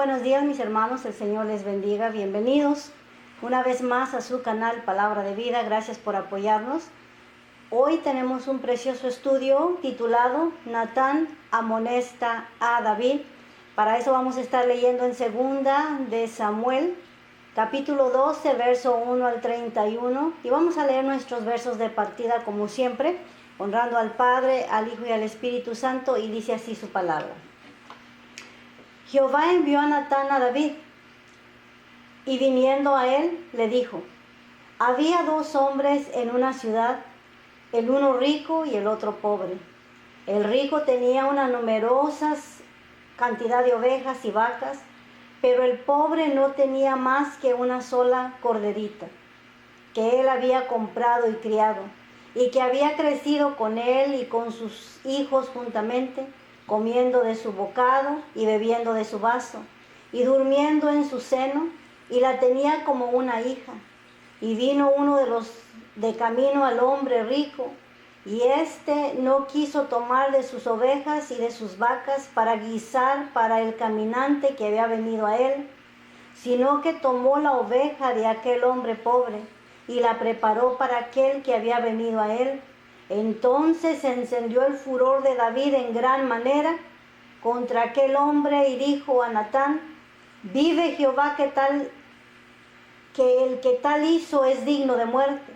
buenos días mis hermanos, el Señor les bendiga, bienvenidos una vez más a su canal Palabra de Vida, gracias por apoyarnos. Hoy tenemos un precioso estudio titulado Natán amonesta a David. Para eso vamos a estar leyendo en segunda de Samuel, capítulo 12, verso 1 al 31, y vamos a leer nuestros versos de partida como siempre, honrando al Padre, al Hijo y al Espíritu Santo, y dice así su palabra. Jehová envió a Natán a David, y viniendo a él, le dijo: había dos hombres en una ciudad, el uno rico y el otro pobre. El rico tenía una numerosa cantidad de ovejas y vacas, pero el pobre no tenía más que una sola corderita, que él había comprado y criado, y que había crecido con él y con sus hijos juntamente, comiendo de su bocado y bebiendo de su vaso, y durmiendo en su seno, y la tenía como una hija. Y vino uno de los de camino al hombre rico, y éste no quiso tomar de sus ovejas y de sus vacas para guisar para el caminante que había venido a él, sino que tomó la oveja de aquel hombre pobre y la preparó para aquel que había venido a él. Entonces se encendió el furor de David en gran manera contra aquel hombre, y dijo a Natán: vive Jehová que el que tal hizo es digno de muerte,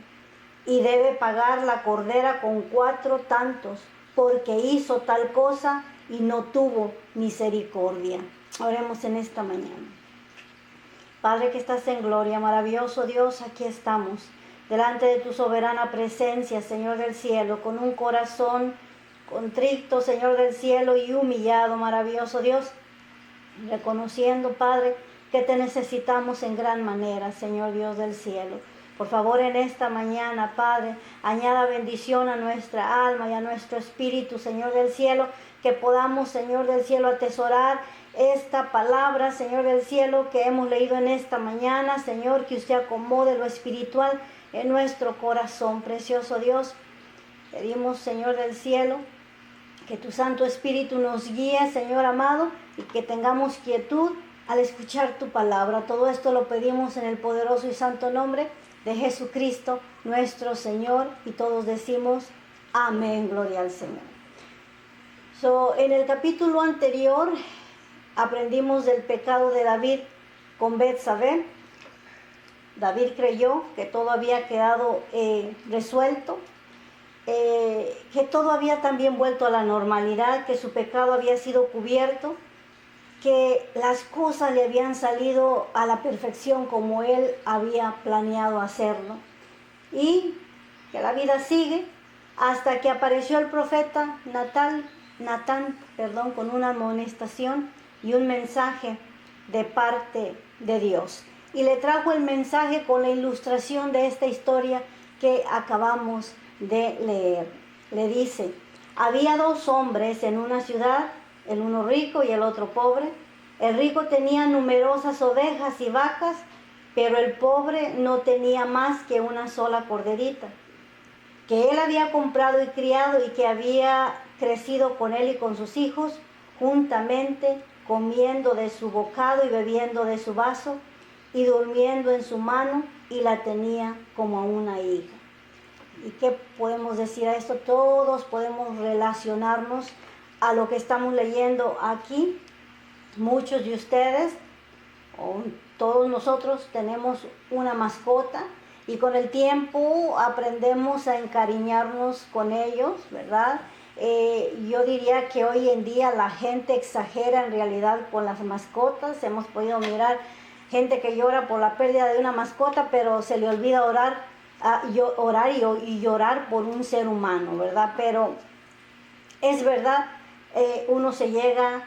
y debe pagar la cordera con 4 tantos, porque hizo tal cosa y no tuvo misericordia. Oremos en esta mañana. Padre que estás en gloria, maravilloso Dios, aquí estamos, delante de tu soberana presencia, Señor del cielo, con un corazón contrito, Señor del cielo, y humillado, maravilloso Dios, reconociendo, Padre, que te necesitamos en gran manera, Señor Dios del cielo. Por favor, en esta mañana, Padre, añada bendición a nuestra alma y a nuestro espíritu, Señor del cielo, que podamos, Señor del cielo, atesorar esta palabra, Señor del cielo, que hemos leído en esta mañana, Señor, que usted acomode lo espiritual en nuestro corazón, precioso Dios. Pedimos, Señor del cielo, que tu Santo Espíritu nos guíe, Señor amado, y que tengamos quietud al escuchar tu palabra. Todo esto lo pedimos en el poderoso y santo nombre de Jesucristo, nuestro Señor, y todos decimos amén, gloria al Señor. En el capítulo anterior aprendimos del pecado de David con Betsabé. David creyó que todo había quedado resuelto, que todo había también vuelto a la normalidad, que su pecado había sido cubierto, que las cosas le habían salido a la perfección como él había planeado hacerlo, y que la vida sigue hasta que apareció el profeta Natán, con una amonestación y un mensaje de parte de Dios, y le trajo el mensaje con la ilustración de esta historia que acabamos de leer. Le dice: había dos hombres en una ciudad, el uno rico y el otro pobre. El rico tenía numerosas ovejas y vacas, pero el pobre no tenía más que una sola corderita, que él había comprado y criado, y que había crecido con él y con sus hijos juntamente, comiendo de su bocado y bebiendo de su vaso, y durmiendo en su mano, y la tenía como a una hija. ¿Y qué podemos decir a esto? Todos podemos relacionarnos a lo que estamos leyendo aquí. Muchos de ustedes, o todos nosotros, tenemos una mascota, y con el tiempo aprendemos a encariñarnos con ellos, ¿verdad? Yo diría que hoy en día la gente exagera en realidad con las mascotas. Hemos podido mirar gente que llora por la pérdida de una mascota, pero se le olvida orar y llorar por un ser humano, ¿verdad? Pero es verdad, uno se llega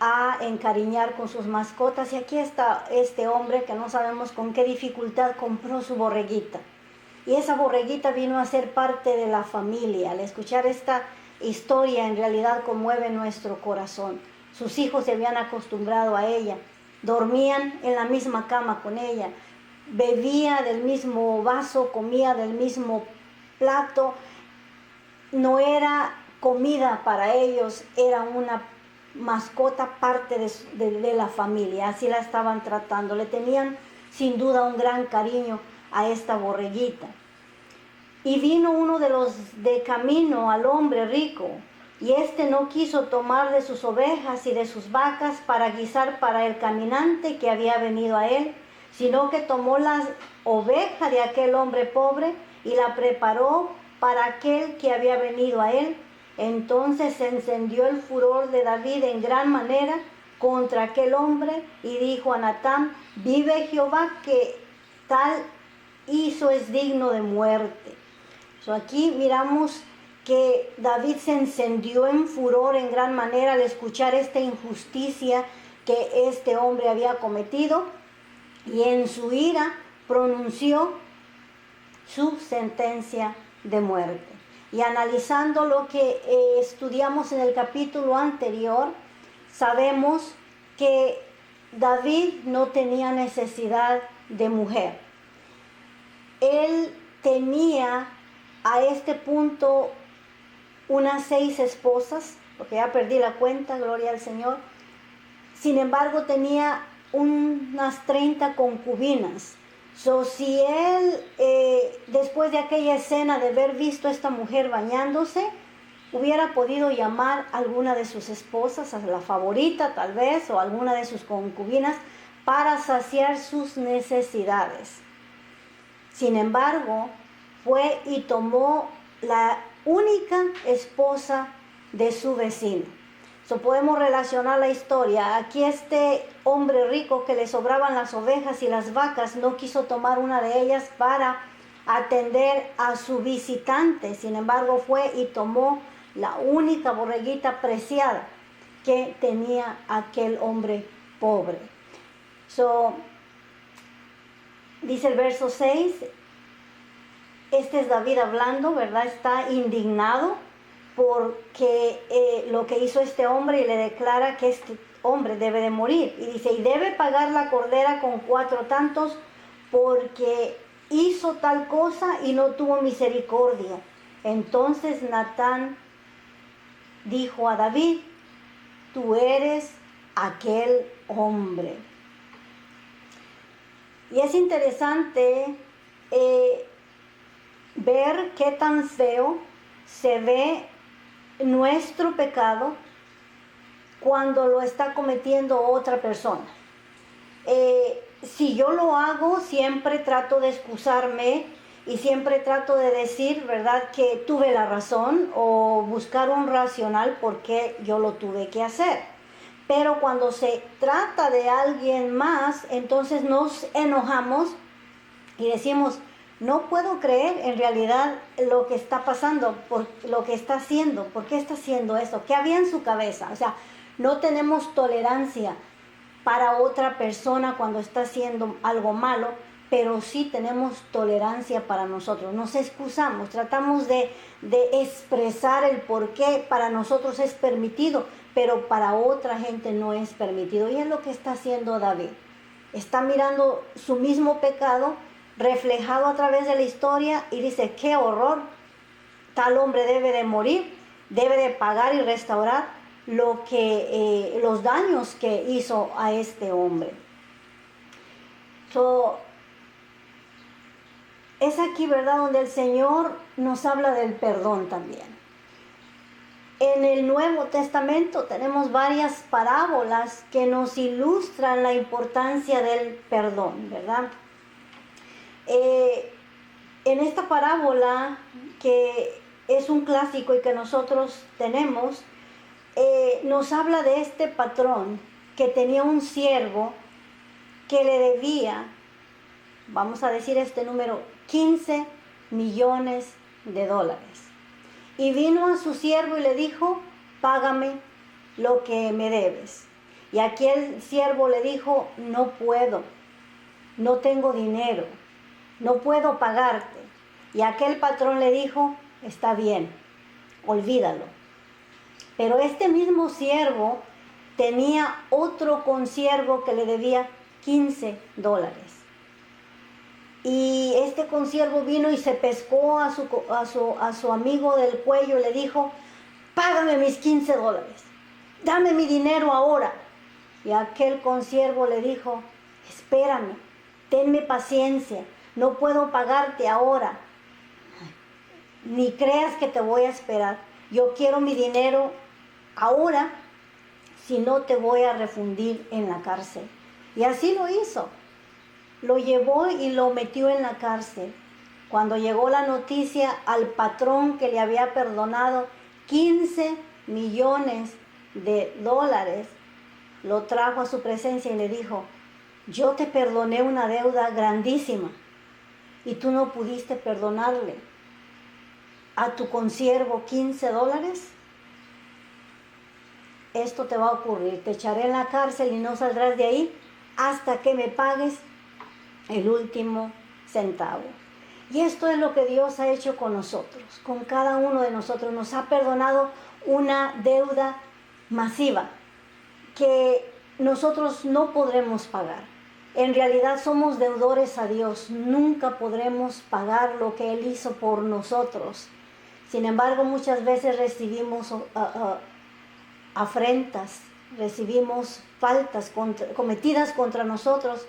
a encariñar con sus mascotas, y aquí está este hombre que no sabemos con qué dificultad compró su borreguita, y esa borreguita vino a ser parte de la familia. Al escuchar esta historia, en realidad conmueve nuestro corazón. Sus hijos se habían acostumbrado a ella, dormían en la misma cama con ella, bebía del mismo vaso, comía del mismo plato. No era comida para ellos, era una mascota, parte de la familia. Así la estaban tratando. Le tenían sin duda un gran cariño a esta borreguita. Y vino uno de los de camino al hombre rico, y éste no quiso tomar de sus ovejas y de sus vacas para guisar para el caminante que había venido a él, sino que tomó la oveja de aquel hombre pobre y la preparó para aquel que había venido a él. Entonces se encendió el furor de David en gran manera contra aquel hombre y dijo a Natán: vive Jehová, que tal hizo es digno de muerte. Aquí miramos que David se encendió en furor en gran manera al escuchar esta injusticia que este hombre había cometido, y en su ira pronunció su sentencia de muerte. Y analizando lo que estudiamos en el capítulo anterior, sabemos que David no tenía necesidad de mujer. Él tenía a este punto unas 6 esposas, porque ya perdí la cuenta, gloria al Señor. Sin embargo, tenía unas 30 concubinas. Si él, después de aquella escena de haber visto a esta mujer bañándose, hubiera podido llamar a alguna de sus esposas, a la favorita tal vez, o alguna de sus concubinas, para saciar sus necesidades. Sin embargo, fue y tomó la única esposa de su vecino. Podemos relacionar la historia. Aquí este hombre rico, que le sobraban las ovejas y las vacas, no quiso tomar una de ellas para atender a su visitante. Sin embargo, fue y tomó la única borreguita preciada que tenía aquel hombre pobre. Dice el verso 6, este es David hablando, ¿verdad? Está indignado porque lo que hizo este hombre, y le declara que este hombre debe de morir. Y dice, y debe pagar la cordera con 4 tantos porque hizo tal cosa y no tuvo misericordia. Entonces Natán dijo a David: tú eres aquel hombre. Y es interesante ver qué tan feo se ve nuestro pecado cuando lo está cometiendo otra persona. Si yo lo hago, siempre trato de excusarme y siempre trato de decir, ¿verdad?, que tuve la razón, o buscar un racional por qué yo lo tuve que hacer. Pero cuando se trata de alguien más, entonces nos enojamos y decimos: no puedo creer en realidad lo que está pasando, por lo que está haciendo, por qué está haciendo eso, qué había en su cabeza. O sea, no tenemos tolerancia para otra persona cuando está haciendo algo malo, pero sí tenemos tolerancia para nosotros. Nos excusamos, tratamos de expresar el por qué para nosotros es permitido, pero para otra gente no es permitido. Y es lo que está haciendo David. Está mirando su mismo pecado reflejado a través de la historia y dice: qué horror, tal hombre debe de morir, debe de pagar y restaurar los daños que hizo a este hombre. Es aquí, ¿verdad?, donde el Señor nos habla del perdón también. En el Nuevo Testamento tenemos varias parábolas que nos ilustran la importancia del perdón, ¿verdad? En esta parábola, que es un clásico y que nosotros tenemos, nos habla de este patrón que tenía un siervo que le debía, vamos a decir este número, $15 millones. Y vino a su siervo y le dijo: págame lo que me debes. Y aquel siervo le dijo: no puedo, no tengo dinero, no puedo pagarte. Y aquel patrón le dijo: está bien, olvídalo. Pero este mismo siervo tenía otro consiervo que le debía $15. Y este consiervo vino y se pescó a su amigo del cuello y le dijo: págame mis $15. dame mi dinero ahora. Y aquel consiervo le dijo, espérame, tenme paciencia, no puedo pagarte ahora, ni creas que te voy a esperar. Yo quiero mi dinero ahora, si no te voy a refundir en la cárcel. Y así lo hizo. Lo llevó y lo metió en la cárcel. Cuando llegó la noticia al patrón que le había perdonado 15 millones de dólares, lo trajo a su presencia y le dijo, yo te perdoné una deuda grandísima y tú no pudiste perdonarle a tu consiervo 15 dólares. Esto te va a ocurrir, te echaré en la cárcel y no saldrás de ahí hasta que me pagues el último centavo. Y esto es lo que Dios ha hecho con nosotros, con cada uno de nosotros. Nos ha perdonado una deuda masiva que nosotros no podremos pagar. En realidad somos deudores a Dios, nunca podremos pagar lo que Él hizo por nosotros. Sin embargo, muchas veces recibimos afrentas, recibimos faltas cometidas contra nosotros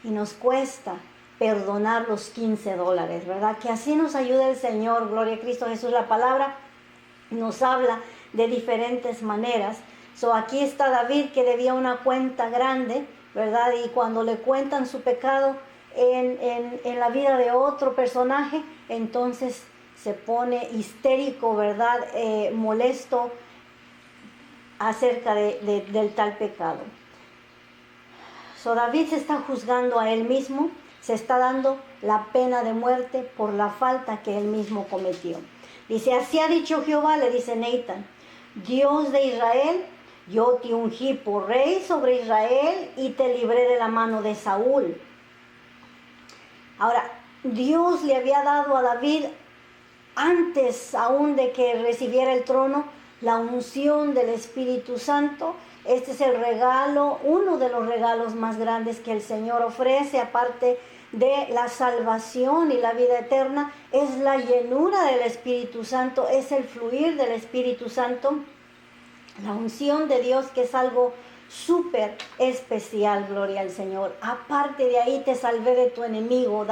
y nos cuesta perdonar los 15 dólares, ¿verdad? Que así nos ayude el Señor, gloria a Cristo Jesús. La palabra nos habla de diferentes maneras. Aquí está David, que debía una cuenta grande, ¿verdad? Y cuando le cuentan su pecado en la vida de otro personaje, entonces se pone histérico, ¿verdad? Molesto acerca del tal pecado. David se está juzgando a él mismo, se está dando la pena de muerte por la falta que él mismo cometió. Dice, así ha dicho Jehová, le dice Nathan, Dios de Israel, yo te ungí por rey sobre Israel y te libré de la mano de Saúl. Ahora, Dios le había dado a David, antes aún de que recibiera el trono, la unción del Espíritu Santo. Este es el regalo, uno de los regalos más grandes que el Señor ofrece, aparte de la salvación y la vida eterna, es la llenura del Espíritu Santo, es el fluir del Espíritu Santo, la unción de Dios, que es algo súper especial, gloria al Señor. Aparte de ahí, te salvé de tu enemigo.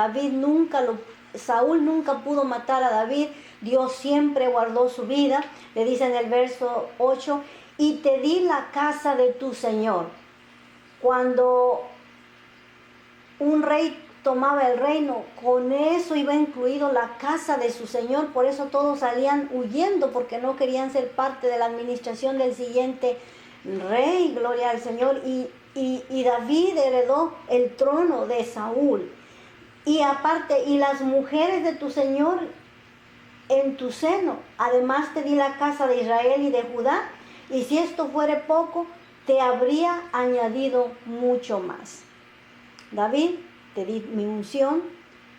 Saúl nunca pudo matar a David, Dios siempre guardó su vida. Le dice en el verso 8, y te di la casa de tu Señor. Cuando un rey tomaba el reino, con eso iba incluido la casa de su Señor. Por eso todos salían huyendo, porque no querían ser parte de la administración del siguiente rey, gloria al Señor. Y David heredó el trono de Saúl. Y aparte, y las mujeres de tu Señor en tu seno. Además te di la casa de Israel y de Judá, y si esto fuere poco, te habría añadido mucho más. David, te di mi unción,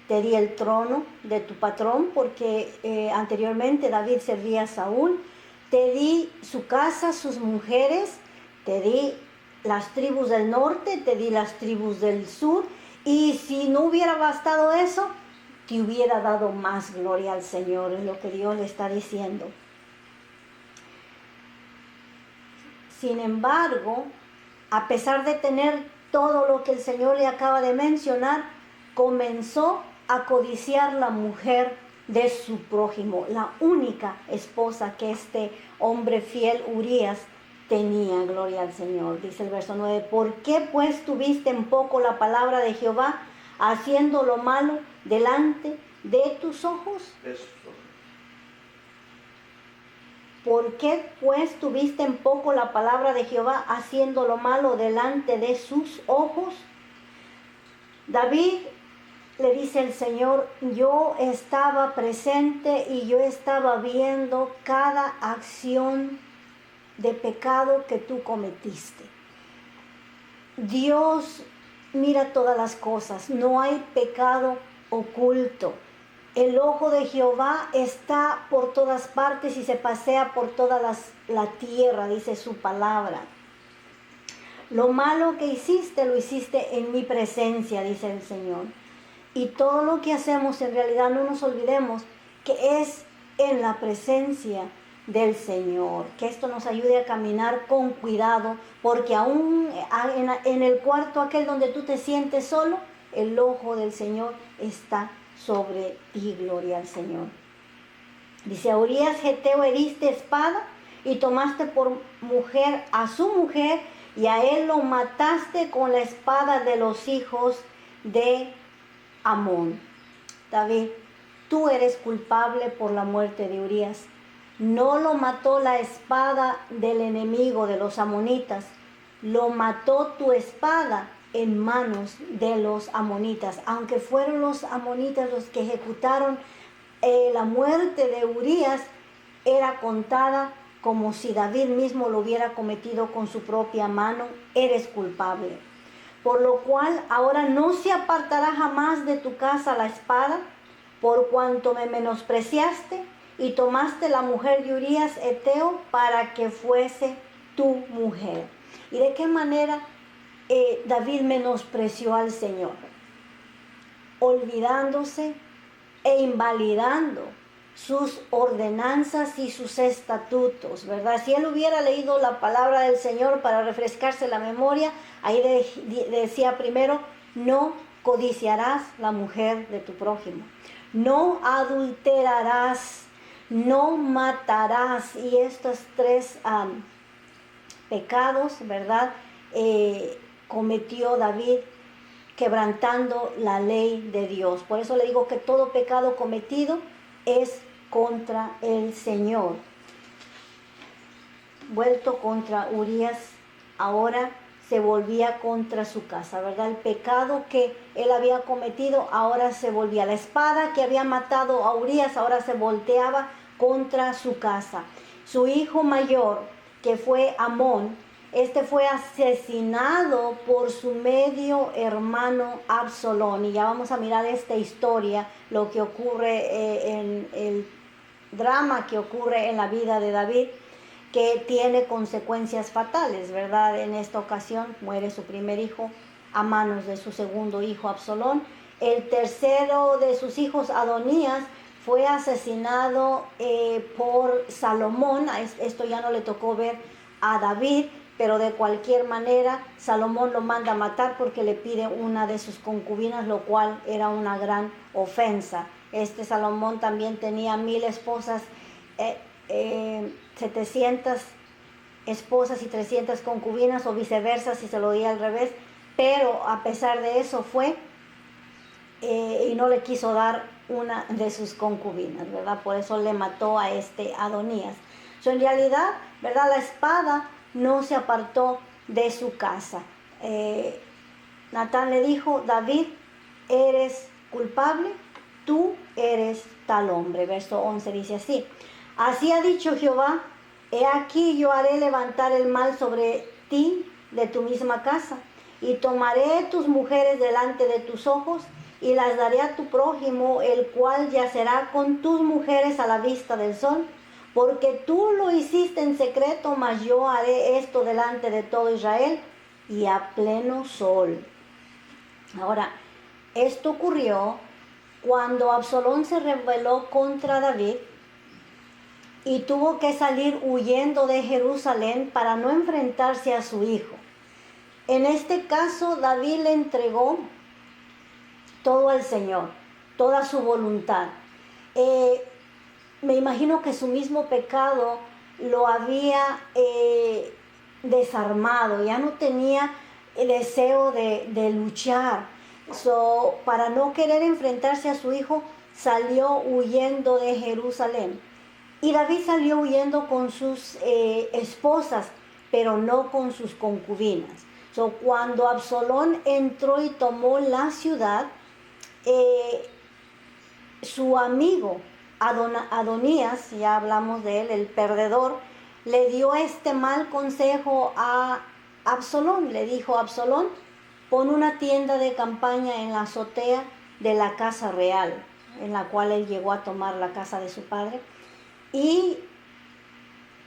te di el trono de tu patrón, porque anteriormente David servía a Saúl, te di su casa, sus mujeres, te di las tribus del norte, te di las tribus del sur, y si no hubiera bastado eso, te hubiera dado más. Gloria al Señor, es lo que Dios le está diciendo. Sin embargo, a pesar de tener todo lo que el Señor le acaba de mencionar, comenzó a codiciar la mujer de su prójimo, la única esposa que este hombre fiel, Urías, tenía. Gloria al Señor. Dice el verso 9, ¿por qué pues tuviste en poco la palabra de Jehová, haciendo lo malo delante de tus ojos? ¿Por qué pues tuviste en poco la palabra de Jehová, haciendo lo malo delante de sus ojos? David, le dice el Señor, yo estaba presente y yo estaba viendo cada acción de pecado que tú cometiste. Dios mira todas las cosas, no hay pecado oculto. El ojo de Jehová está por todas partes y se pasea por toda la tierra, dice su palabra. Lo malo que hiciste, lo hiciste en mi presencia, dice el Señor. Y todo lo que hacemos, en realidad no nos olvidemos que es en la presencia del Señor. Que esto nos ayude a caminar con cuidado, porque aún en el cuarto aquel donde tú te sientes solo, el ojo del Señor está sobre ti. Gloria al Señor. Dice: a Urías Geteo heriste espada y tomaste por mujer a su mujer, y a él lo mataste con la espada de los hijos de Amón. David, tú eres culpable por la muerte de Urías. No lo mató la espada del enemigo de los amonitas, lo mató tu espada en manos de los amonitas. Aunque fueron los amonitas los que ejecutaron la muerte de Urías, era contada como si David mismo lo hubiera cometido con su propia mano. Eres culpable. Por lo cual ahora no se apartará jamás de tu casa la espada, por cuanto me menospreciaste y tomaste la mujer de Urías Eteo para que fuese tu mujer. ¿Y de qué manera David menospreció al Señor? Olvidándose e invalidando sus ordenanzas y sus estatutos, ¿verdad? Si él hubiera leído la palabra del Señor para refrescarse la memoria, ahí decía primero: no codiciarás la mujer de tu prójimo, no adulterarás, no matarás. Y estos tres pecados, ¿verdad? Cometió David, quebrantando la ley de Dios. Por eso le digo que todo pecado cometido es contra el Señor. Vuelto contra Urías, ahora se volvía contra su casa, ¿verdad? El pecado que él había cometido ahora se volvía. La espada que había matado a Urías ahora se volteaba contra su casa. Su hijo mayor, que fue Amón, este fue asesinado por su medio hermano Absalón. Y ya vamos a mirar esta historia, lo que ocurre en el drama que ocurre en la vida de David, que tiene consecuencias fatales, ¿verdad? En esta ocasión muere su primer hijo a manos de su segundo hijo Absalón. El tercero de sus hijos, Adonías, fue asesinado por Salomón. Esto ya no le tocó ver a David, pero de cualquier manera Salomón lo manda a matar porque le pide una de sus concubinas, lo cual era una gran ofensa. Salomón también tenía 1000 esposas, 700 esposas y 300 concubinas, o viceversa si se lo di al revés, pero a pesar de eso fue y no le quiso dar una de sus concubinas, ¿verdad? Por eso le mató a Adonías. En realidad, ¿verdad? La espada no se apartó de su casa. Natán le dijo: David, eres culpable, tú eres tal hombre. Verso 11 dice así: así ha dicho Jehová, he aquí yo haré levantar el mal sobre ti de tu misma casa, y tomaré tus mujeres delante de tus ojos, y las daré a tu prójimo, el cual yacerá con tus mujeres a la vista del sol, porque tú lo hiciste en secreto, mas yo haré esto delante de todo Israel y a pleno sol. Ahora, esto ocurrió cuando Absalón se rebeló contra David y tuvo que salir huyendo de Jerusalén para no enfrentarse a su hijo. En este caso, David le entregó todo al Señor, toda su voluntad. Me imagino que su mismo pecado lo había desarmado, ya no tenía el deseo de luchar. Para no querer enfrentarse a su hijo, salió huyendo de Jerusalén. Y David salió huyendo con sus esposas, pero no con sus concubinas. Cuando Absalón entró y tomó la ciudad, su amigo Adonías, ya hablamos de él, el perdedor, le dio este mal consejo a Absalón. Le dijo: Absalón, pon una tienda de campaña en la azotea de la casa real, en la cual él llegó a tomar la casa de su padre, y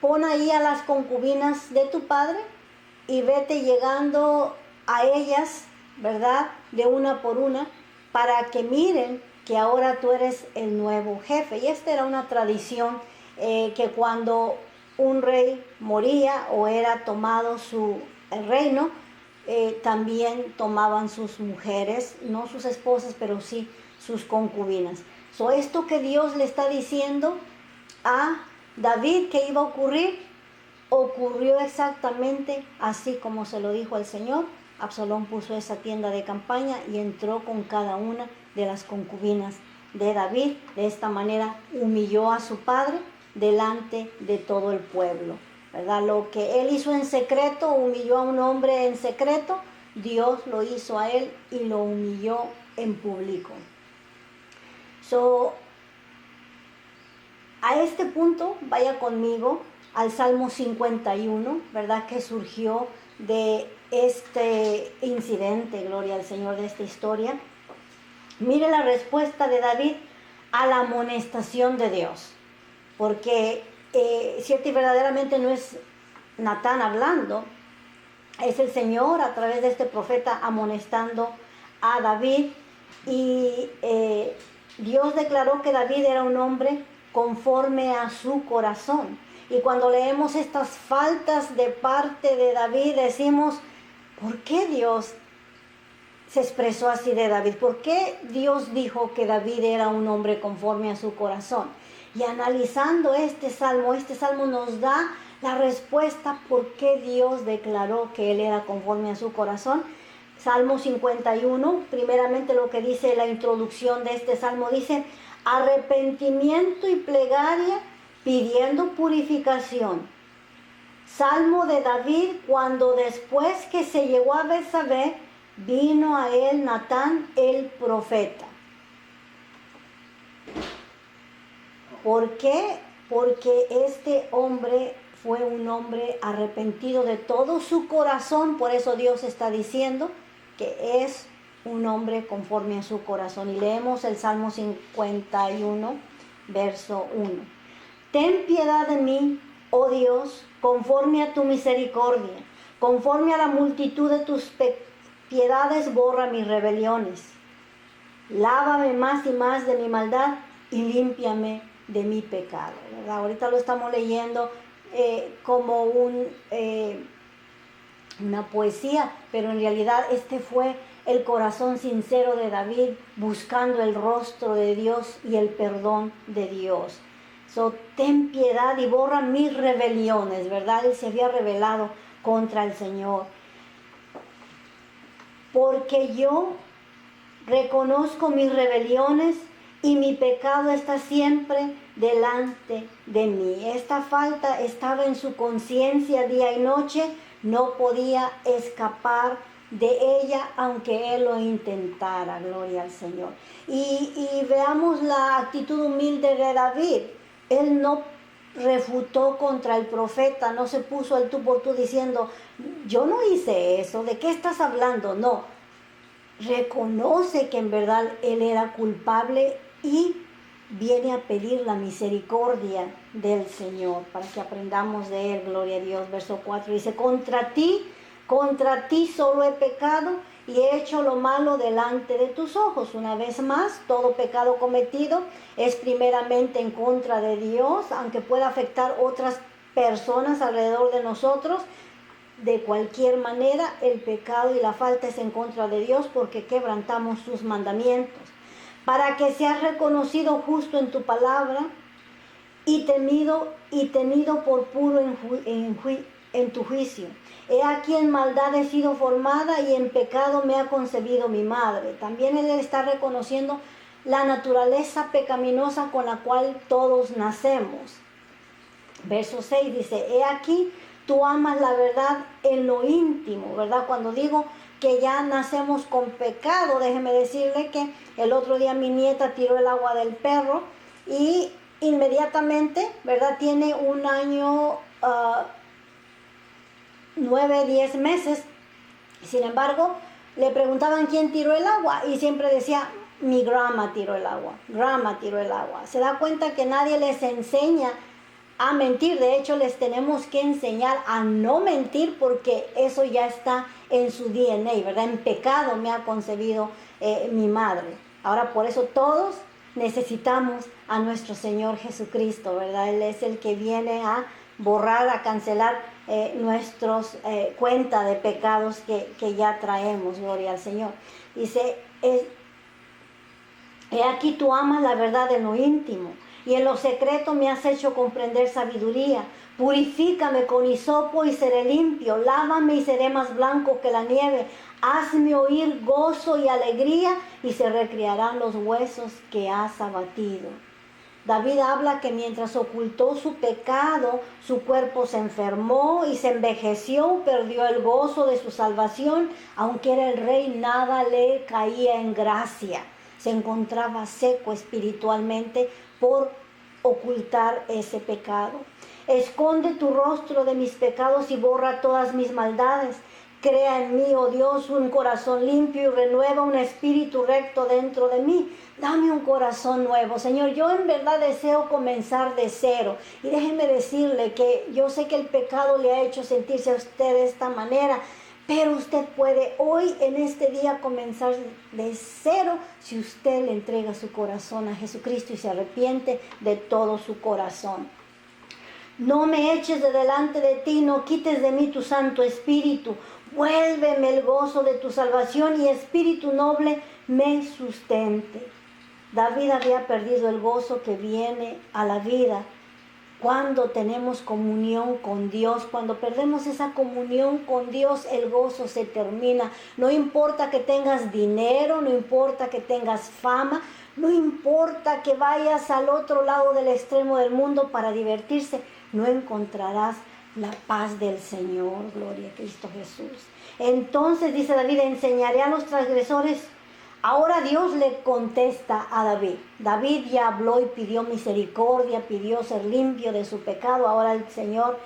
pon ahí a las concubinas de tu padre y vete llegando a ellas, ¿verdad?, de una por una, para que miren que ahora tú eres el nuevo jefe. Y esta era una tradición que cuando un rey moría o era tomado el reino, también tomaban sus mujeres, no sus esposas, pero sí sus concubinas. Esto que Dios le está diciendo a David que iba a ocurrir, ocurrió exactamente así como se lo dijo al Señor. Absalón puso esa tienda de campaña y entró con cada una de las concubinas de David. De esta manera humilló a su padre delante de todo el pueblo, ¿verdad? Lo que él hizo en secreto, humilló a un hombre en secreto, Dios lo hizo a él y lo humilló en público. A este punto, vaya conmigo al Salmo 51, ¿verdad? Que surgió de este incidente, gloria al Señor, de esta historia. Mire la respuesta de David a la amonestación de Dios, porque cierto y verdaderamente no es Natán hablando, es el Señor a través de este profeta amonestando a David. Y Dios declaró que David era un hombre conforme a su corazón. Y cuando leemos estas faltas de parte de David, decimos, ¿por qué Dios se expresó así de David? ¿Por qué Dios dijo que David era un hombre conforme a su corazón? Y analizando este salmo nos da la respuesta por qué Dios declaró que él era conforme a su corazón. Salmo 51, primeramente lo que dice la introducción de este salmo, dice, arrepentimiento y plegaria pidiendo purificación. Salmo de David cuando después que se llegó a Betsabé, vino a él Natán el profeta. ¿Por qué? Porque este hombre fue un hombre arrepentido de todo su corazón, por eso Dios está diciendo que es un hombre conforme a su corazón. Y leemos el Salmo 51, verso 1. Ten piedad de mí, oh Dios, conforme a tu misericordia, conforme a la multitud de tus piedades borra mis rebeliones. Lávame más y más de mi maldad y límpiame de mi pecado, ¿verdad? Ahorita lo estamos leyendo como una poesía, pero en realidad este fue el corazón sincero de David buscando el rostro de Dios y el perdón de Dios. Ten piedad y borra mis rebeliones, ¿verdad? Él se había rebelado contra el Señor. Porque yo reconozco mis rebeliones y mi pecado está siempre delante de mí. Esta falta estaba en su conciencia día y noche, no podía escapar de ella aunque él lo intentara, gloria al Señor. Y veamos la actitud humilde de David. Él no refutó contra el profeta, no se puso al tú por tú diciendo, yo no hice eso, ¿de qué estás hablando? No, reconoce que en verdad él era culpable y viene a pedir la misericordia del Señor para que aprendamos de él, gloria a Dios. Verso 4 dice, contra ti solo he pecado y he hecho lo malo delante de tus ojos. Una vez más, todo pecado cometido es primeramente en contra de Dios, aunque pueda afectar otras personas alrededor de nosotros. De cualquier manera, el pecado y la falta es en contra de Dios porque quebrantamos sus mandamientos. Para que seas reconocido justo en tu palabra y tenido por puro en tu juicio. He aquí en maldad he sido formada y en pecado me ha concebido mi madre. También él está reconociendo la naturaleza pecaminosa con la cual todos nacemos. Verso 6 dice, he aquí tú amas la verdad en lo íntimo, ¿verdad? Cuando digo que ya nacemos con pecado, déjeme decirle que el otro día mi nieta tiró el agua del perro y inmediatamente, ¿verdad? Tiene un año, 9, 10 meses. Sin embargo, le preguntaban quién tiró el agua y siempre decía, mi grandma tiró el agua, grandma tiró el agua. Se da cuenta que nadie les enseña a mentir. De hecho, les tenemos que enseñar a no mentir porque eso ya está en su DNA, ¿verdad? En pecado me ha concebido mi madre. Ahora, por eso todos necesitamos a nuestro Señor Jesucristo, ¿verdad? Él es el que viene a borrar, a cancelar nuestros cuenta de pecados que ya traemos, gloria al Señor. Dice, he aquí tú amas la verdad en lo íntimo, y en lo secreto me has hecho comprender sabiduría. Purifícame con hisopo y seré limpio, lávame y seré más blanco que la nieve. Hazme oír gozo y alegría, y se recrearán los huesos que has abatido. David habla que mientras ocultó su pecado, su cuerpo se enfermó y se envejeció, perdió el gozo de su salvación. Aunque era el rey, nada le caía en gracia. Se encontraba seco espiritualmente por ocultar ese pecado. Esconde tu rostro de mis pecados y borra todas mis maldades. Crea en mí, oh Dios, un corazón limpio y renueva un espíritu recto dentro de mí. Dame un corazón nuevo. Señor, yo en verdad deseo comenzar de cero. Y déjeme decirle que yo sé que el pecado le ha hecho sentirse a usted de esta manera, pero usted puede hoy en este día comenzar de cero si usted le entrega su corazón a Jesucristo y se arrepiente de todo su corazón. No me eches de delante de ti, no quites de mí tu Santo Espíritu. Vuélveme el gozo de tu salvación y espíritu noble me sustente. David había perdido el gozo que viene a la vida cuando tenemos comunión con Dios. Cuando perdemos esa comunión con Dios, el gozo se termina. No importa que tengas dinero, no importa que tengas fama, no importa que vayas al otro lado del extremo del mundo para divertirse, no encontrarás la paz del Señor. Gloria a Cristo Jesús. Entonces dice David, enseñaré a los transgresores. Ahora Dios le contesta a David. David ya habló y pidió misericordia, pidió ser limpio de su pecado. Ahora el Señor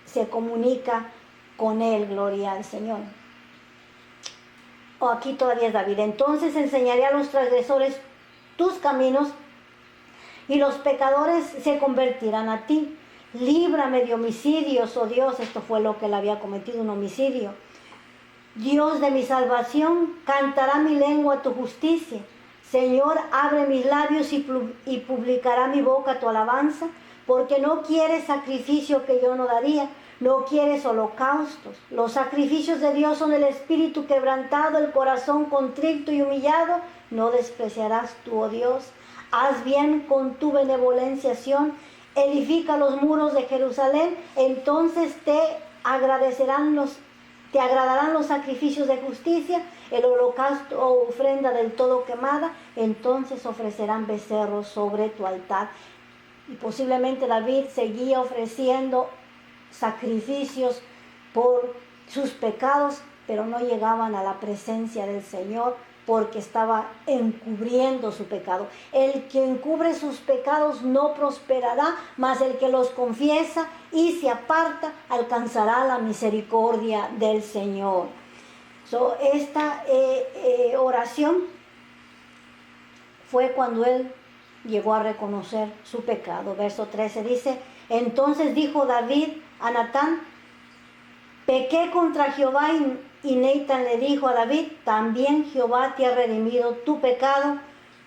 se comunica con él, gloria al Señor. Aquí todavía es David. Entonces enseñaré a los transgresores tus caminos y los pecadores se convertirán a ti. Líbrame de homicidios, oh Dios. Esto fue lo que él había cometido, un homicidio. Dios de mi salvación, cantará mi lengua tu justicia. Señor, abre mis labios y publicará mi boca tu alabanza, porque no quieres sacrificio que yo no daría, no quieres holocaustos. Los sacrificios de Dios son el espíritu quebrantado, el corazón contrito y humillado. No despreciarás tú, oh Dios. Haz bien con tu benevolencia, Sión. Edifica los muros de Jerusalén, entonces te agradarán los sacrificios de justicia, el holocausto o ofrenda del todo quemada, entonces ofrecerán becerros sobre tu altar. Y posiblemente David seguía ofreciendo sacrificios por sus pecados, pero no llegaban a la presencia del Señor porque estaba encubriendo su pecado. El que encubre sus pecados no prosperará, mas el que los confiesa y se aparta alcanzará la misericordia del Señor. Esta oración fue cuando él llegó a reconocer su pecado. Verso 13 dice, entonces dijo David a Natán, pequé contra Jehová, y Natán le dijo a David, también Jehová te ha redimido tu pecado,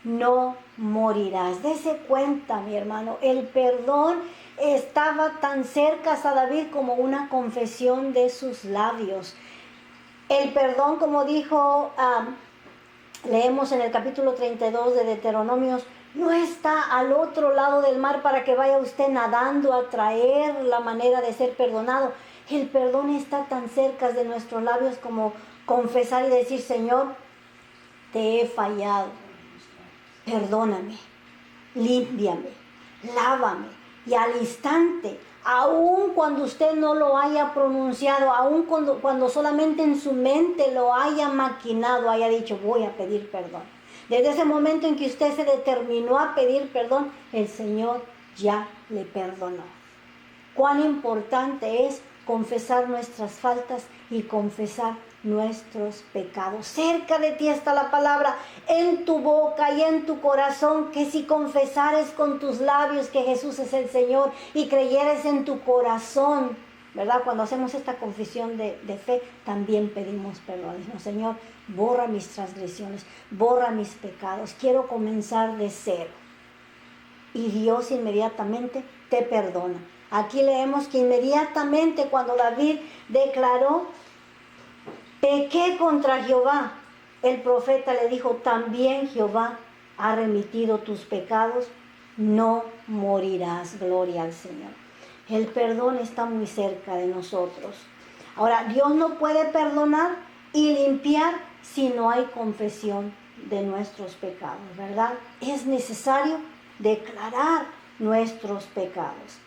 no morirás. Dese cuenta, mi hermano, el perdón estaba tan cerca a David como una confesión de sus labios. El perdón, como dijo, leemos en el capítulo 32 de Deuteronomios, no está al otro lado del mar para que vaya usted nadando a traer la manera de ser perdonado. El perdón está tan cerca de nuestros labios como confesar y decir, Señor, te he fallado, perdóname, límpiame, lávame. Y al instante, aun cuando usted no lo haya pronunciado, aun cuando solamente en su mente lo haya maquinado, haya dicho, voy a pedir perdón. Desde ese momento en que usted se determinó a pedir perdón, el Señor ya le perdonó. Cuán importante es confesar nuestras faltas y confesar nuestros pecados. Cerca de ti está la palabra, en tu boca y en tu corazón, que si confesares con tus labios que Jesús es el Señor y creyeres en tu corazón, ¿verdad? Cuando hacemos esta confesión de fe, también pedimos perdón. Decimos, Señor, borra mis transgresiones, borra mis pecados. Quiero comenzar de cero. y Dios inmediatamente te perdona. Aquí leemos que inmediatamente cuando David declaró, pequé contra Jehová, el profeta le dijo, también Jehová ha remitido tus pecados, no morirás. Gloria al Señor. El perdón está muy cerca de nosotros. Ahora, Dios no puede perdonar y limpiar si no hay confesión de nuestros pecados, ¿verdad? Es necesario declarar nuestros pecados.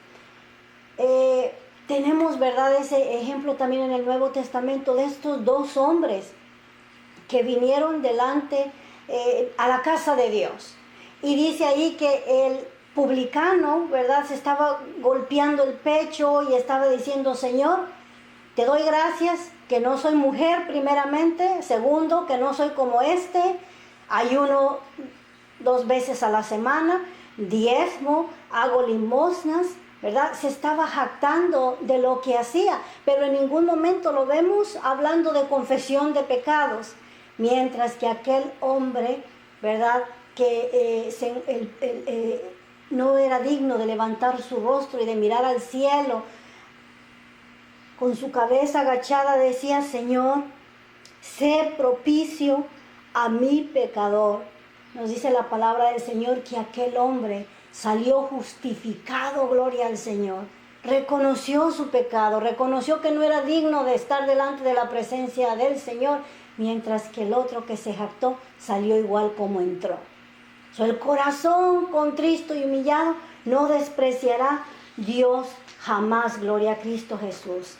Tenemos, ¿verdad?, ese ejemplo también en el Nuevo Testamento de estos dos hombres que vinieron delante a la casa de Dios. Y dice ahí que el publicano, ¿verdad?, se estaba golpeando el pecho y estaba diciendo, Señor, te doy gracias que no soy mujer primeramente, segundo, que no soy como ayuno 2 veces a la semana, diezmo, hago limosnas, ¿verdad? Se estaba jactando de lo que hacía, pero en ningún momento lo vemos hablando de confesión de pecados, mientras que aquel hombre, ¿verdad?, que no era digno de levantar su rostro y de mirar al cielo, con su cabeza agachada decía, Señor, sé propicio a mi pecador. Nos dice la palabra del Señor que aquel hombre salió justificado, gloria al Señor. Reconoció su pecado, reconoció que no era digno de estar delante de la presencia del Señor, mientras que el otro que se jactó salió igual como entró. El corazón contristo y humillado no despreciará Dios jamás. Gloria a Cristo Jesús.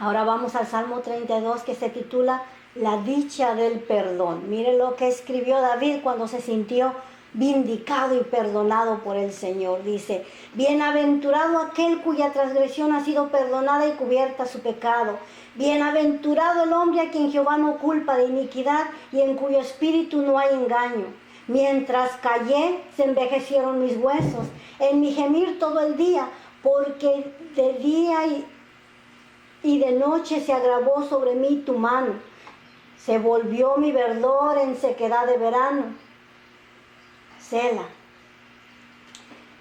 Ahora vamos al Salmo 32, que se titula La dicha del perdón. Mire lo que escribió David cuando se sintió vindicado y perdonado por el Señor. Dice, bienaventurado aquel cuya transgresión ha sido perdonada y cubierta su pecado. Bienaventurado el hombre a quien Jehová no culpa de iniquidad y en cuyo espíritu no hay engaño. Mientras callé, se envejecieron mis huesos, en mi gemir todo el día, porque de día y de noche se agravó sobre mí tu mano. Se volvió mi verdor en sequedad de verano. Sela.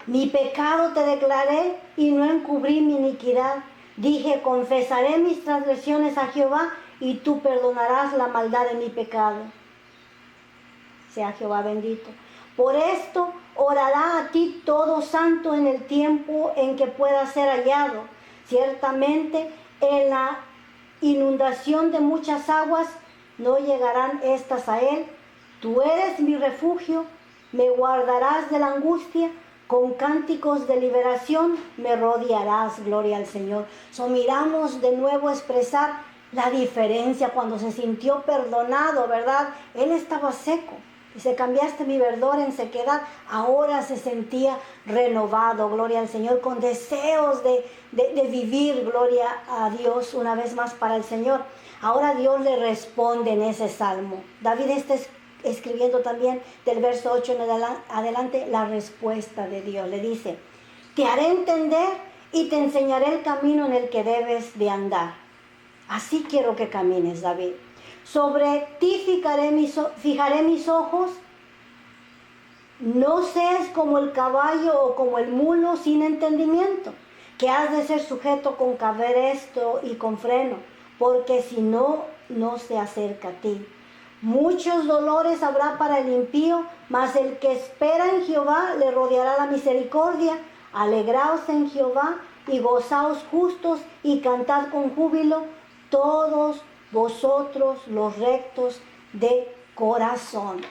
Mi pecado te declaré y no encubrí mi iniquidad. Dije, confesaré mis transgresiones a Jehová y tú perdonarás la maldad de mi pecado. Sea Jehová bendito. Por esto orará a ti todo santo en el tiempo en que pueda ser hallado. Ciertamente en la inundación de muchas aguas no llegarán estas a él. Tú eres mi refugio, me guardarás de la angustia, con cánticos de liberación me rodearás. Gloria al Señor. Miramos de nuevo expresar la diferencia cuando se sintió perdonado, ¿verdad? Él estaba seco. Dice, cambiaste mi verdor en sequedad. Ahora se sentía renovado, gloria al Señor, con deseos de vivir, gloria a Dios, una vez más para el Señor. Ahora Dios le responde en ese salmo. David está escribiendo también del verso 8 en adelante la respuesta de Dios. Le dice, te haré entender y te enseñaré el camino en el que debes de andar. Así quiero que camines, David. Sobre ti fijaré mis ojos. No seas como el caballo o como el mulo sin entendimiento, que has de ser sujeto con cabresto y con freno, porque si no, no se acerca a ti. Muchos dolores habrá para el impío, mas el que espera en Jehová le rodeará la misericordia. Alegraos en Jehová y gozaos justos y cantad con júbilo todos vosotros los rectos de corazón.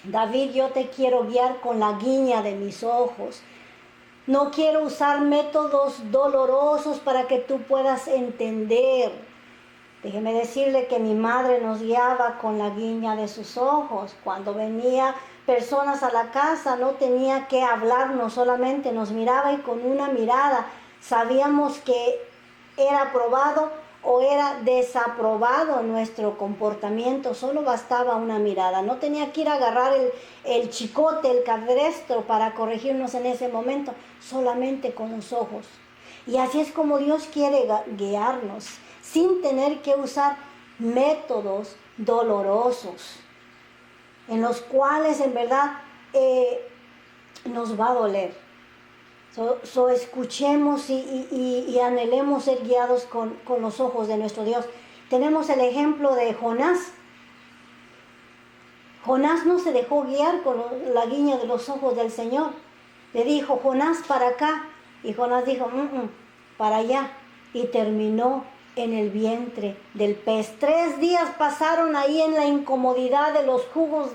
David, yo te quiero guiar con la guiña de mis ojos. No quiero usar métodos dolorosos para que tú puedas entender. Déjeme decirle que mi madre nos guiaba con la guiña de sus ojos. Cuando venía personas a la casa no tenía que hablarnos, solamente nos miraba y con una mirada sabíamos que era aprobado o era desaprobado nuestro comportamiento. Solo bastaba una mirada. No tenía que ir a agarrar el chicote, el cabresto para corregirnos en ese momento, solamente con los ojos. Y así es como Dios quiere guiarnos, sin tener que usar métodos dolorosos, en los cuales en verdad nos va a doler. Escuchemos y anhelemos ser guiados con los ojos de nuestro Dios. Tenemos el ejemplo de Jonás. Jonás no se dejó guiar con la guiña de los ojos del Señor. Le dijo, Jonás, para acá. Y Jonás dijo, para allá. Y terminó en el vientre del pez. 3 días pasaron ahí en la incomodidad de los jugos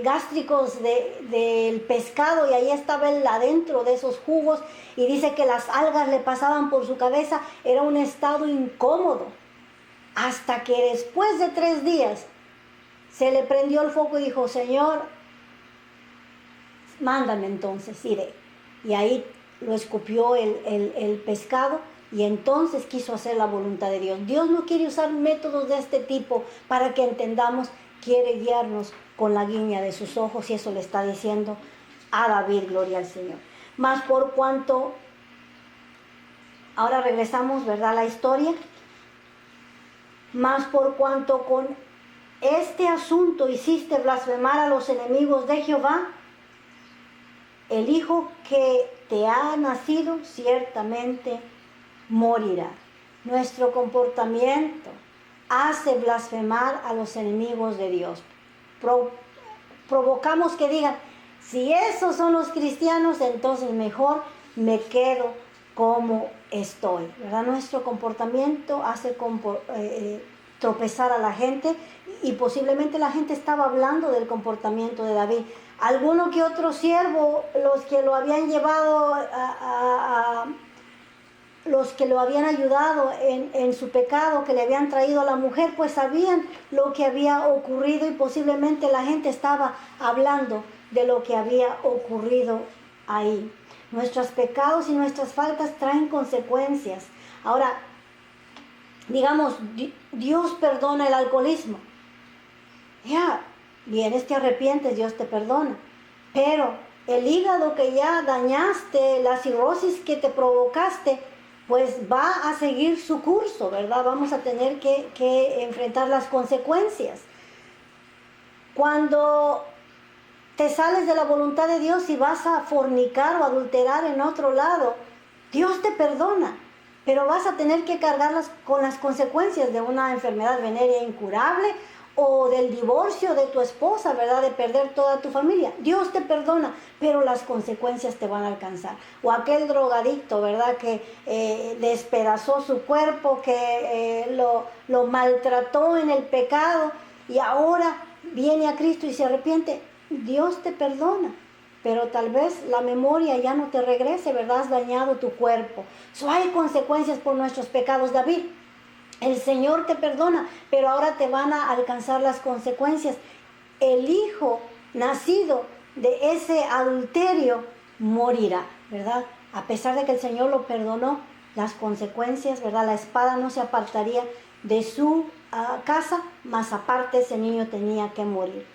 gástricos del pescado, y ahí estaba él adentro de esos jugos, y dice que las algas le pasaban por su cabeza. Era un estado incómodo, hasta que después de 3 días se le prendió el foco y dijo, Señor, mándame entonces, iré. Y ahí lo escupió el pescado, y entonces quiso hacer la voluntad de Dios. Dios no quiere usar métodos de este tipo para que entendamos, quiere guiarnos con la guiña de sus ojos, y eso le está diciendo a David, gloria al Señor. Más por cuanto, ahora regresamos, ¿verdad?, a la historia. Más por cuanto con este asunto hiciste blasfemar a los enemigos de Jehová, el hijo que te ha nacido ciertamente morirá. Nuestro comportamiento hace blasfemar a los enemigos de Dios. Provocamos que digan, si esos son los cristianos, entonces mejor me quedo como estoy, ¿verdad? Nuestro comportamiento hace tropezar a la gente, y posiblemente la gente estaba hablando del comportamiento de David. Alguno que otro siervo, los que lo habían llevado los que lo habían ayudado en su pecado, que le habían traído a la mujer, pues sabían lo que había ocurrido, y posiblemente la gente estaba hablando de lo que había ocurrido ahí. Nuestros pecados y nuestras faltas traen consecuencias. Ahora, digamos, Dios perdona el alcoholismo. Vienes, te arrepientes, Dios te perdona. Pero el hígado que ya dañaste, la cirrosis que te provocaste, pues va a seguir su curso, ¿verdad? Vamos a tener que enfrentar las consecuencias. Cuando te sales de la voluntad de Dios y vas a fornicar o adulterar en otro lado, Dios te perdona, pero vas a tener que cargarlas con las consecuencias de una enfermedad venérea incurable, o del divorcio de tu esposa, ¿verdad?, de perder toda tu familia. Dios te perdona, pero las consecuencias te van a alcanzar. O aquel drogadicto, ¿verdad?, que despedazó su cuerpo, que lo maltrató en el pecado, y ahora viene a Cristo y se arrepiente. Dios te perdona, pero tal vez la memoria ya no te regrese, ¿verdad? Has dañado tu cuerpo. Hay consecuencias por nuestros pecados. David, el Señor te perdona, pero ahora te van a alcanzar las consecuencias. El hijo nacido de ese adulterio morirá, ¿verdad? A pesar de que el Señor lo perdonó, las consecuencias, ¿verdad? La espada no se apartaría de su casa, más aparte ese niño tenía que morir.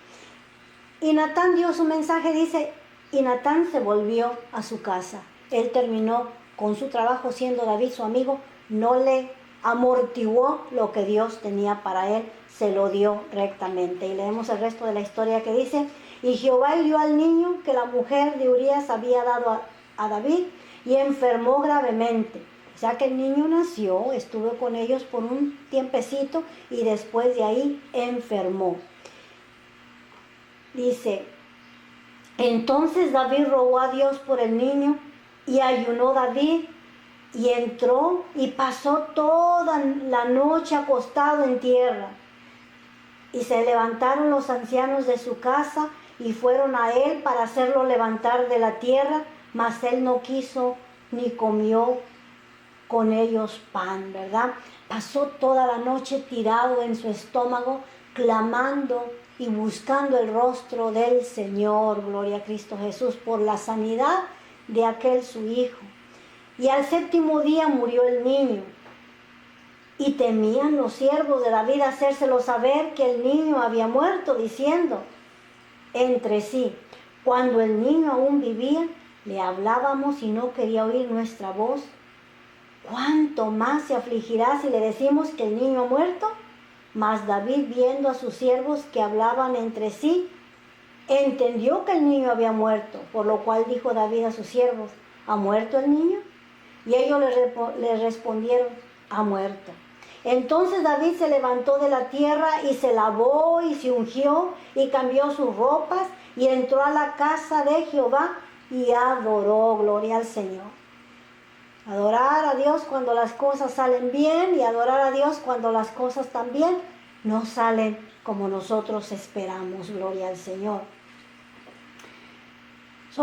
Y Natán dio su mensaje, dice, y Natán se volvió a su casa. Él terminó con su trabajo, siendo David su amigo, no le amortiguó lo que Dios tenía para él, se lo dio rectamente. Y leemos el resto de la historia, que dice, y Jehová hirió al niño que la mujer de Urías había dado a David, y enfermó gravemente. O sea que el niño nació, estuvo con ellos por un tiempecito, y después de ahí enfermó. Dice, entonces David rogó a Dios por el niño, y ayunó David, y entró y pasó toda la noche acostado en tierra. Y se levantaron los ancianos de su casa y fueron a él para hacerlo levantar de la tierra, mas él no quiso ni comió con ellos pan, ¿verdad? Pasó toda la noche tirado en su estómago, clamando y buscando el rostro del Señor, gloria a Cristo Jesús, por la sanidad de aquel su hijo. Y al 7º día murió el niño. Y temían los siervos de David hacérselo saber que el niño había muerto, diciendo entre sí, cuando el niño aún vivía, le hablábamos y no quería oír nuestra voz. ¿Cuánto más se afligirá si le decimos que el niño ha muerto? Mas David, viendo a sus siervos que hablaban entre sí, entendió que el niño había muerto, por lo cual dijo David a sus siervos, ¿ha muerto el niño? Y ellos le respondieron, ha muerto. Entonces David se levantó de la tierra y se lavó y se ungió y cambió sus ropas y entró a la casa de Jehová y adoró. Gloria al Señor. Adorar a Dios cuando las cosas salen bien y adorar a Dios cuando las cosas también no salen como nosotros esperamos. Gloria al Señor.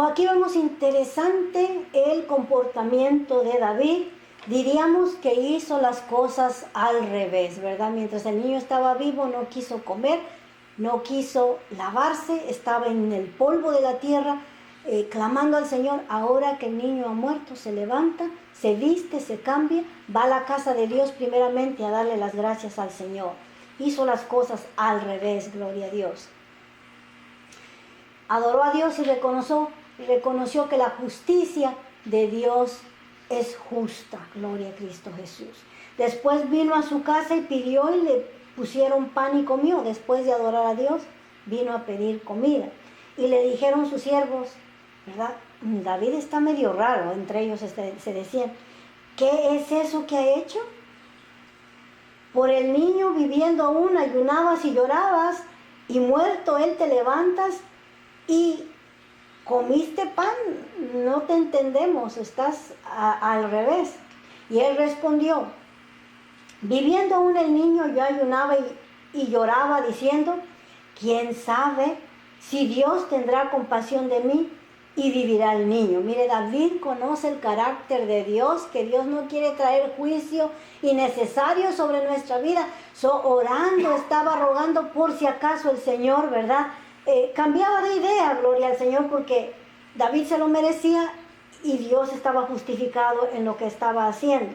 Aquí vemos interesante el comportamiento de David. Diríamos que hizo las cosas al revés, ¿verdad? Mientras el niño estaba vivo no quiso comer, no quiso lavarse, estaba en el polvo de la tierra, clamando al Señor. Ahora que el niño ha muerto, se levanta, se viste, se cambia, va a la casa de Dios primeramente a darle las gracias al Señor. Hizo las cosas al revés, gloria a Dios. Adoró a Dios y reconoció que la justicia de Dios es justa, gloria a Cristo Jesús. Después vino a su casa y pidió y le pusieron pan y comió. Después de adorar a Dios, vino a pedir comida. Y le dijeron sus siervos, ¿verdad? David está medio raro, entre ellos se decían, ¿qué es eso que ha hecho? Por el niño viviendo aún ayunabas y llorabas, y muerto él te levantas y comiste pan. No te entendemos, estás al revés. Y él respondió, viviendo aún el niño yo ayunaba y lloraba diciendo, ¿quién sabe si Dios tendrá compasión de mí y vivirá el niño? Mire, David conoce el carácter de Dios, que Dios no quiere traer juicio innecesario sobre nuestra vida. Orando, estaba rogando por si acaso el Señor, ¿verdad? Cambiaba de idea, gloria al Señor, porque David se lo merecía y Dios estaba justificado en lo que estaba haciendo.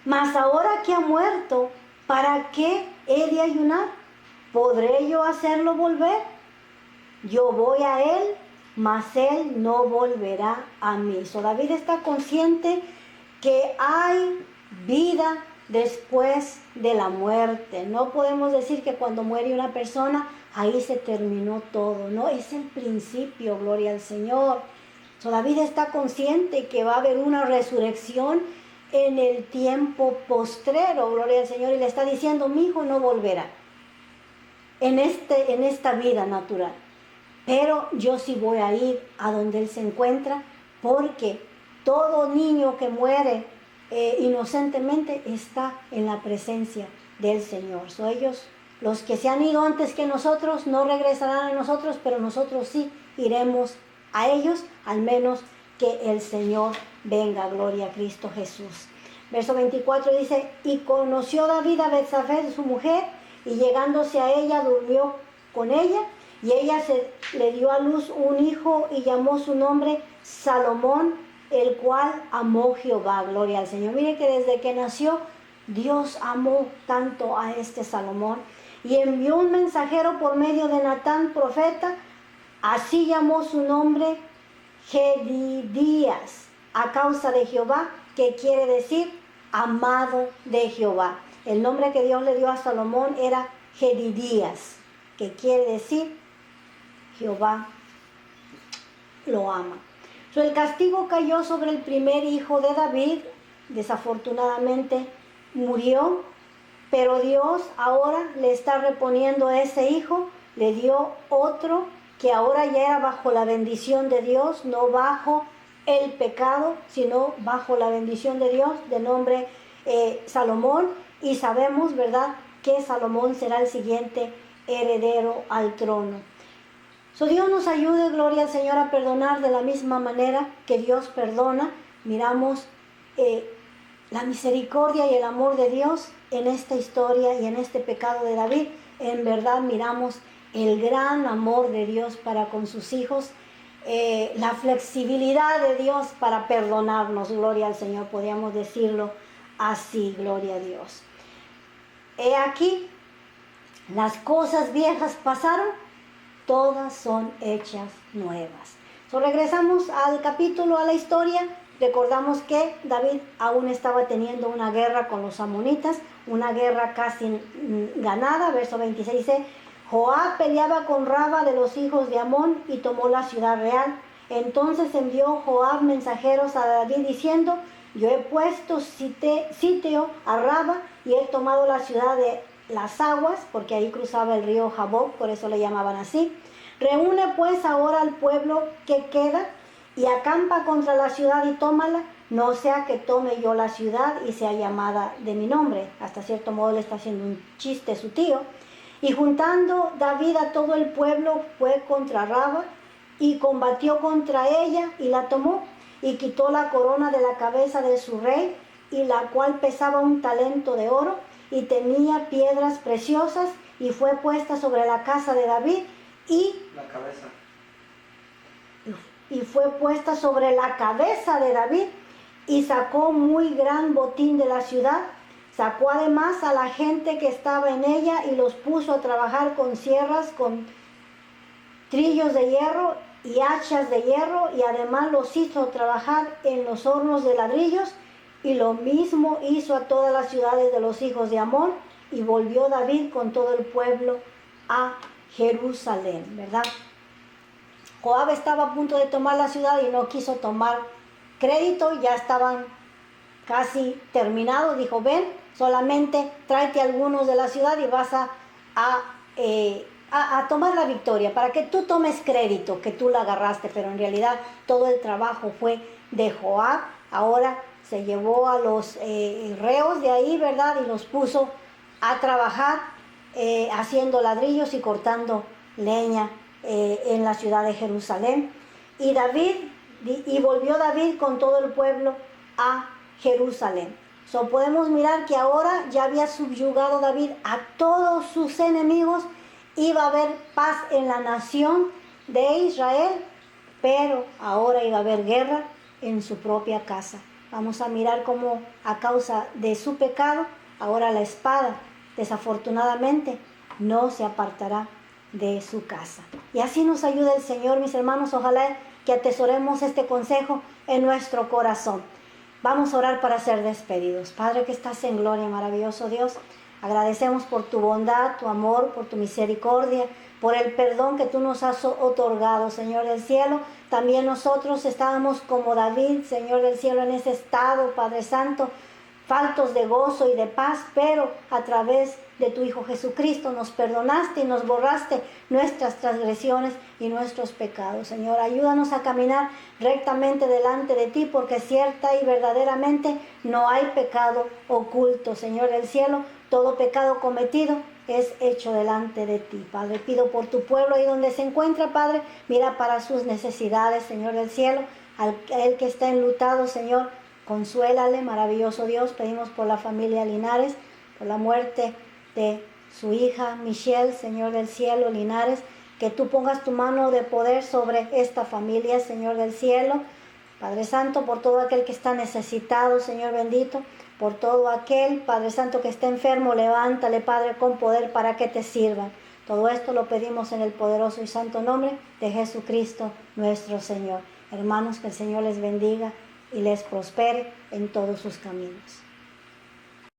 Mas ahora que ha muerto, ¿para qué he de ayunar? ¿Podré yo hacerlo volver? Yo voy a él, mas él no volverá a mí. David está consciente que hay vida después de la muerte. No podemos decir que cuando muere una persona, ahí se terminó todo. No, es el principio, gloria al Señor. David está consciente que va a haber una resurrección en el tiempo postrero, gloria al Señor, y le está diciendo, mi hijo no volverá en esta vida natural. Pero yo sí voy a ir a donde él se encuentra, porque todo niño que muere inocentemente está en la presencia del Señor. Ellos, los que se han ido antes que nosotros, no regresarán a nosotros, pero nosotros sí iremos a ellos, al menos que el Señor venga. Gloria a Cristo Jesús. Verso 24 dice, y conoció David a Betsabé, su mujer, y llegándose a ella, durmió con ella, y ella le dio a luz un hijo y llamó su nombre Salomón, el cual amó Jehová. Gloria al Señor. Mire que desde que nació, Dios amó tanto a este Salomón y envió un mensajero por medio de Natán, profeta. Así llamó su nombre Jedidías, a causa de Jehová, que quiere decir amado de Jehová. El nombre que Dios le dio a Salomón era Jedidías, que quiere decir Jehová lo ama. El castigo cayó sobre el primer hijo de David. Desafortunadamente murió, pero Dios ahora le está reponiendo a ese hijo. Le dio otro que ahora ya era bajo la bendición de Dios, no bajo el pecado, sino bajo la bendición de Dios, de nombre Salomón. Y sabemos, ¿verdad?, que Salomón será el siguiente heredero al trono. Dios nos ayude, gloria al Señor, a perdonar de la misma manera que Dios perdona. Miramos la misericordia y el amor de Dios en esta historia y en este pecado de David. En verdad miramos el gran amor de Dios para con sus hijos, la flexibilidad de Dios para perdonarnos. Gloria al Señor, podríamos decirlo así, gloria a Dios. He aquí, las cosas viejas pasaron, todas son hechas nuevas. Regresamos al capítulo, a la historia. Recordamos que David aún estaba teniendo una guerra con los amonitas, una guerra casi ganada. Verso 26 dice, Joab peleaba con Raba de los hijos de Amón y tomó la ciudad real. Entonces envió Joab mensajeros a David diciendo: yo he puesto sitio a Raba y he tomado la ciudad de las aguas, porque ahí cruzaba el río Jaboc, por eso le llamaban así. Reúne pues ahora al pueblo que queda y acampa contra la ciudad y tómala, no sea que tome yo la ciudad y sea llamada de mi nombre. Hasta cierto modo le está haciendo un chiste a su tío. Y juntando David a todo el pueblo, fue contra Raba y combatió contra ella y la tomó y quitó la corona de la cabeza de su rey, y la cual pesaba 1 talento de oro y tenía piedras preciosas, y fue puesta sobre la casa de David y fue puesta sobre la cabeza de David, y sacó muy gran botín de la ciudad. Sacó además a la gente que estaba en ella y los puso a trabajar con sierras, con trillos de hierro y hachas de hierro, y además los hizo trabajar en los hornos de ladrillos, y lo mismo hizo a todas las ciudades de los hijos de Amón, y volvió David con todo el pueblo a Jerusalén, ¿verdad? Joab estaba a punto de tomar la ciudad y no quiso tomar crédito, ya estaban casi terminados. Dijo: ven, solamente tráete algunos de la ciudad y vas a tomar la victoria, para que tú tomes crédito que tú la agarraste, pero en realidad todo el trabajo fue de Joab. Ahora se llevó a los reos de ahí, ¿verdad? Y los puso a trabajar haciendo ladrillos y cortando leña en la ciudad de Jerusalén. Y volvió David con todo el pueblo a Jerusalén. Podemos mirar que ahora ya había subyugado David a todos sus enemigos. Iba a haber paz en la nación de Israel, pero ahora iba a haber guerra en su propia casa. Vamos a mirar cómo a causa de su pecado, ahora la espada, desafortunadamente, no se apartará de su casa. Y así nos ayuda el Señor, mis hermanos. Ojalá que atesoremos este consejo en nuestro corazón. Vamos a orar para ser despedidos. Padre que estás en gloria, maravilloso Dios, agradecemos por tu bondad, tu amor, por tu misericordia, por el perdón que tú nos has otorgado, Señor del cielo. También nosotros estábamos como David, Señor del cielo, en ese estado, Padre Santo, faltos de gozo y de paz, pero a través de tu Hijo Jesucristo nos perdonaste y nos borraste nuestras transgresiones y nuestros pecados. Señor, ayúdanos a caminar rectamente delante de ti, porque cierta y verdaderamente no hay pecado oculto, Señor del cielo. Todo pecado cometido es hecho delante de ti, Padre. Pido por tu pueblo ahí donde se encuentra, Padre. Mira para sus necesidades, Señor del cielo. A él que está enlutado, Señor, consuélale, maravilloso Dios. Pedimos por la familia Linares, por la muerte de su hija Michelle, Señor del cielo, Linares, que tú pongas tu mano de poder sobre esta familia, Señor del cielo. Padre Santo, por todo aquel que está necesitado, Señor bendito, por todo aquel, Padre Santo, que está enfermo, levántale, Padre, con poder para que te sirvan. Todo esto lo pedimos en el poderoso y santo nombre de Jesucristo, nuestro Señor. Hermanos, que el Señor les bendiga y les prospere en todos sus caminos.